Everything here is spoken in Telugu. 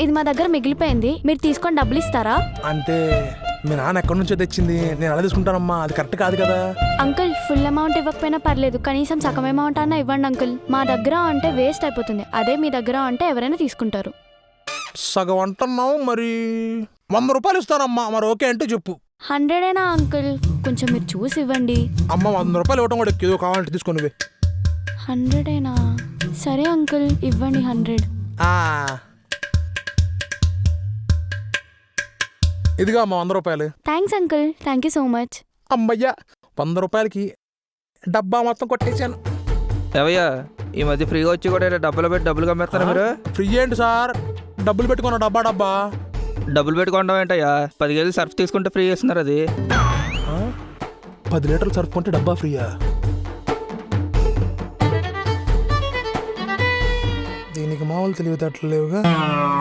ఇది మా దగ్గర మిగిలిపోయింది, మీరు తీసుకొని డబ్బులు ఇస్తారా? అంటే మీ నాన్న ఎక్కడి నుంచో తెచ్చింది, నేను అలా తీసుకుంటానమ్మా, అది కరెక్ట్ కాదు కదా. అంకుల్ ఫుల్ అమౌంట్ ఇవ్వకపోయినా పర్లేదు, కనీసం సగం అమౌంట్ అన్నా ఇవ్వండి అంకుల్. మా దగ్గర అంటే వేస్ట్ అయిపోతుంది, అదే మీ దగ్గర అంటే ఎవరైనా తీసుకుంటారు. సగం అంటున్నావు, మరి 100 రూపాయలు ఇస్తానమ్మా, మరి ఓకే అంటే చెప్పు. 100 అంకుల్, కొంచెం మీరు చూసి ఇవ్వండి. అమ్మ 100 రూపాయలు ఇవ్వటం కూడా ఏదో కావాలంటే తీసుకొని 100 సరే అంకుల్, ఇవ్వండి 100. ఇదిగా అమ్మ 100 రూపాయలు. Thanks uncle, thank you so much. అమ్మయ్యా 100 రూపాయలకి డబ్బా మొత్తం కొట్టేశాను. ఏవయ్యా ఈ మధ్య ఫ్రీగా వచ్చి కూడా డబ్బులు పెట్టి డబ్బులు కమ్మేస్తారా మీరు? ఫ్రీ ఏంటి సార్, డబ్బులు పెట్టుకున్న డబ్బా. డబ్బులు పెట్టుకోవడం ఏంటయ్యా? 10 కేజీలు సర్ఫ్ తీసుకుంటే ఫ్రీ చేస్తున్నారు. అది 10 లీటర్లు సర్ఫ్ కొంటే డబ్బా ఫ్రీయా? దీనికి మామూలు తెలివితేటలు లేవుగా.